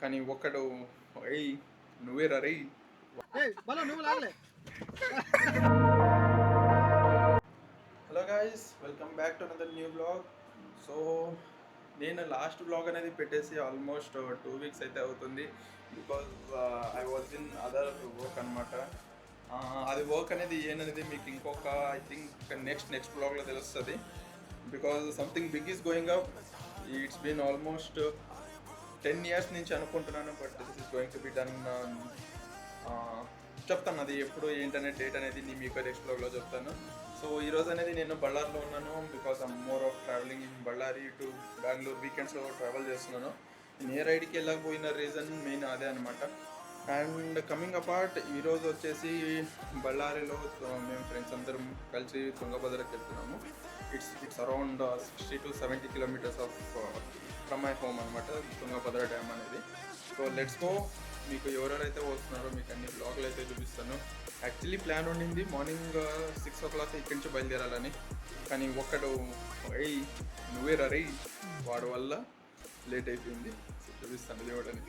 కానీ ఒక్కడు ఏయ్ నువ్వేరా రే. Hello guys, welcome back to another new blog. So నేను లాస్ట్ బ్లాగ్ అనేది పెట్టేసి ఆల్మోస్ట్ 2 వీక్స్ అయితే అవుతుంది. Because I was in other work అనమాట. అది వర్క్ అనేది ఏంటనేది మీకు ఇంకొక ఐ థింక్ నెక్స్ట్ బ్లాగ్లో తెలుస్తుంది. Because something big is going up. It's been almost 10 years నుంచి అనుకుంటున్నాను, but this is going to be done. చెప్తాను అది ఎప్పుడు ఏంటనే డేట్ అనేది మీకు నెక్స్ట్ బ్లాగ్లో చెప్తాను. సో ఈరోజు అనేది నేను బళ్ళారిలో ఉన్నాను. Because I'm more of travelling in Bellary to Bengaluru. వీకెండ్స్లో ట్రావెల్ చేస్తున్నాను. నియర్ రైడ్కి వెళ్ళకపోయిన రీజన్ మెయిన్ అదే అనమాట. అండ్ కమింగ్ అపార్ట్ ఈరోజు వచ్చేసి బళ్ళారిలో మేము ఫ్రెండ్స్ అందరం కలిసి తుంగభద్రకి వెళ్తున్నాము. It's around 60 to 70 kilometers of from my home అనమాట, తుంగభద్ర డ్యామ్ అనేది. So let's go. మీకు ఎవరెవరైతే వస్తున్నారో మీకు అన్ని బ్లాగ్లు అయితే చూపిస్తాను. యాక్చువల్లీ ప్లాన్ ఉండింది మార్నింగ్ 6 o'clock ఇక్కడి నుంచి బయలుదేరాలని, కానీ ఒక్కడు ఏయ్ నువ్వేరా రే వాడి వల్ల లేట్ అయిపోయింది. చూపిస్తాను చూడండి.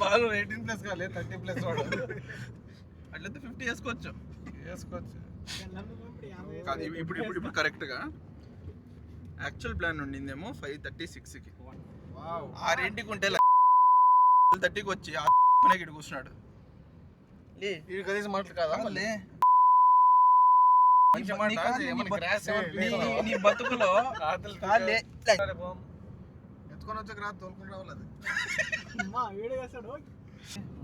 బాగా 18+ కాలే 30+ వాడు అట్లయితే 50 వేసుకోవచ్చు. కాదు ఇప్పుడు కరెక్ట్గా యాక్చువల్ ప్లాన్ ఉండిందేమో 5:36కి. ఆ రెండుకి ఉంటే 30కి వచ్చి ఇక్కడ కూర్చున్నాడు. కనీసం మాటలు కాదా మళ్ళీ నీ బతుకులో ఎత్తుకొని వచ్చాక రాదు తోలుకుని రావాలి.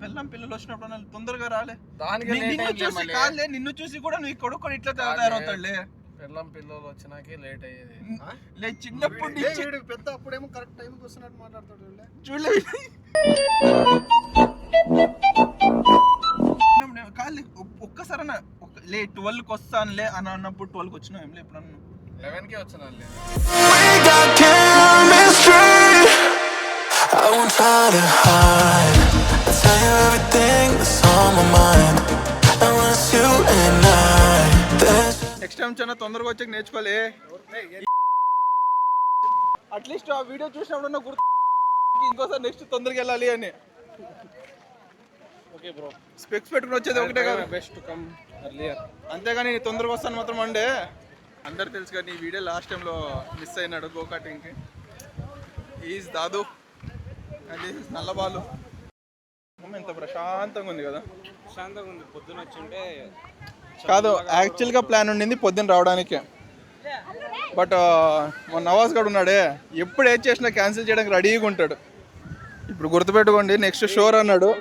అది పిల్లలు వచ్చినప్పుడు తొందరగా రాలే. దానికి నిన్ను చూసి కూడా నువ్వు కొడుకు ఇట్లా తయారవుతాడులే. పిల్లలు వచ్చినాకే లేట్ అయ్యేది. చిన్నప్పుడు పెద్ద అప్పుడేమో కరెక్ట్ టైంకి వస్తున్నట్టు మాట్లాడతాడు. చూడలే ఒక్కసారి లే 12కి వస్తానులే అని అన్నప్పుడు 12కి వచ్చినా ఏం లే ఎప్పుడన్నా 11కే వచ్చాను. నెక్స్ట్ టైం చాలా తొందరగా వచ్చాక నేర్చుకోలే. అట్లీస్ట్ ఆ వీడియో చూసినప్పుడు గుర్తు ఇంకోసారి నెక్స్ట్ తొందరగా వెళ్ళాలి అని. ఓకే బ్రో, స్పెక్స్ పెట్టుకుని వచ్చేది ఒకటే కదా, బెస్ట్ టు కమ్ ఎర్లియర్. అంతేగాని నేను తొందరగా వస్తాను మాత్రం అండే. అందరు తెలుసు కానీ ఈ వీడియో లాస్ట్ టైంలో మిస్ అయినాడు గోకాటింగ్కి. Is Dadu and is Nallabalu. ఎంత ప్రశాంతంగా ఉంది కదా. ప్రశాంతంగా ఉంది. పొద్దున వచ్చింటే కాదు, యాక్చువల్గా ప్లాన్ ఉండింది పొద్దున్న రావడానికి. బట్ మన నవాజ్ గడు ఉన్నాడే, ఎప్పుడు ఏం చేసినా క్యాన్సిల్ చేయడానికి రెడీగా ఉంటాడు. ఇప్పుడు గుర్తుపెట్టుకోండి, నెక్స్ట్ షోర్ అన్నాడు.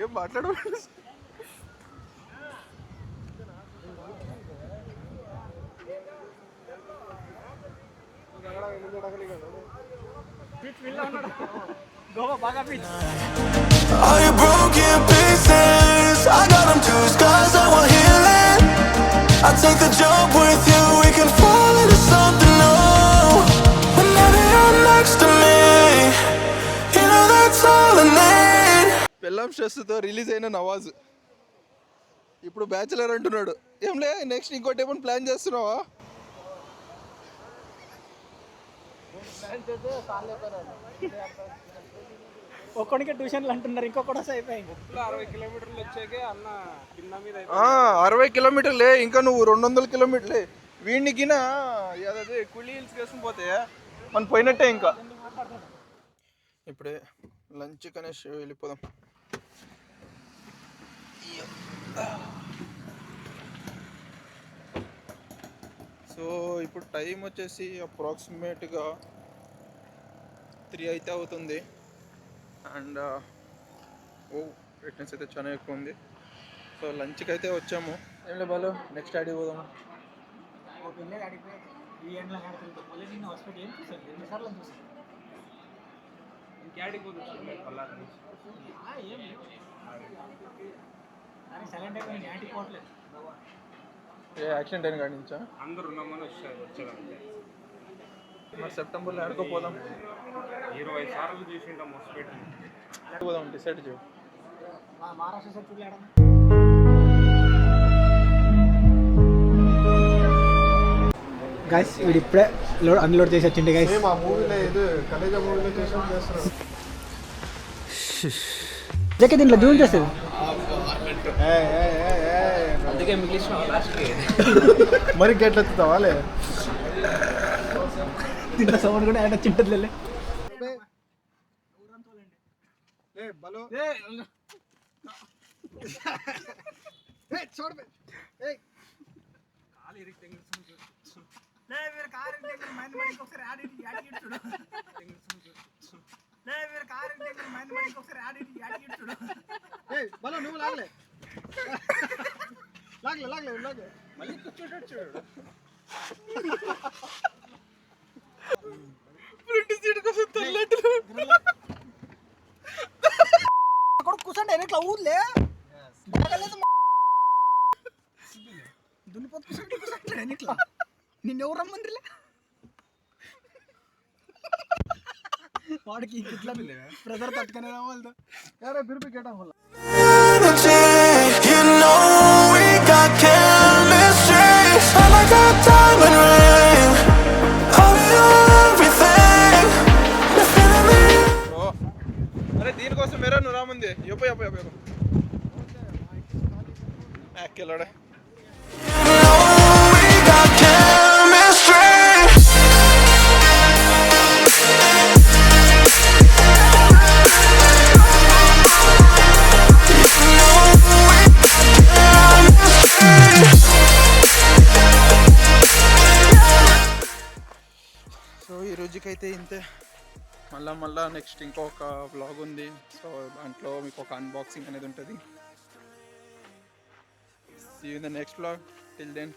ఏం మాట్లాడు. All your broken pieces, I got them too, scars I want healing. I'll take the jump with you, we can fall into something new. Whenever you're next to me, you know that's all I need. పెళ్ళాం స్ట్రెస్తో release అయిన నవాజ్ ఇప్పుడు bachelor అంటున్నాడు. ఏంలే next ఇంకోటి ఏమైనా plan చేస్తున్నావా? ఒక్కడికే ట్యూషన్లు అంటున్నారు, ఇంకొకటి అయిపోయింది. 60 కిలోమీటర్లు వచ్చాకే అన్న కింద మీద 60 కిలోమీటర్లే, ఇంకా నువ్వు 200 కిలోమీటర్లే. వీడికిన అదే కుళీ హిల్స్ వేసుకుని పోతే మనం పోయినట్టే. ఇంకా ఇప్పుడే లంచ్ కనేసి వెళ్ళిపోదాం. సో ఇప్పుడు టైం వచ్చేసి అప్రాక్సిమేట్గా 3 అయితే అవుతుంది. అండ్ ఫిట్నెస్ అయితే చాలా ఎక్కువ ఉంది. సో లంచ్కి అయితే వచ్చాము. ఏం లేదు బాలు, నెక్స్ట్ ఆడికి పోదాం. ఏ యాక్సిడెంట్ అయిన కాడి నుంచా? అందరు ఉన్నామని వచ్చారు. మరి సెప్టెంబర్లో ఆడుకోపోదాం. 20 సార్లు చూసింటాం మోసపెట్టి. పోదాం డిసైడ్ చేయు. మహారాష్ట్ర సెట్ గైస్ వీడు ఇప్పుడే అన్లోడ్ చేసి వచ్చింది గైస్. ఆ మూవీలో ఇది కలేజా మూవీలో చేస్తున్నాడు. జకే దీంట్లో జూమ్ చేస్తుంది. అందుకే ఇంగ్లీష్ మరి గెట్లెత్తుతావా లే? దీంట్లో సౌండ్ కూడా యాడ్ వచ్చి ఉంటుంది. నువ్వు లాగలే లాగలే లాగలే లాగే మళ్ళీ కూర్చోటాడు చూడు. కూర్చోండి ఇట్లా ఊర్లే దున్నిపోతు కూర్చోండి ఇట్లా నిన్నెవరు రమ్మందిలే వాడికి ఇట్లా ప్రెజర్ తట్టుకునే రావాలతో యారే బిర్బి కేటం వల్ల You know we got chemistry. I like our diamond ring. I'm your everything. You're feeling me. Bro అరే దీనికోసం మేరా నువ్వు రాముంది ఎప్పో ఎప్పో ఎప్పో ఎక్కెళ్ళాడే. You know we got chemistry. So ఈ రోజుకైతే ఇంతే. మళ్ళా నెక్స్ట్ ఇంకొక వ్లాగ్ ఉంది. సో దాంట్లో మీకు ఒక అన్బాక్సింగ్ అనేది ఉంటుంది. See you in the next vlog. Till then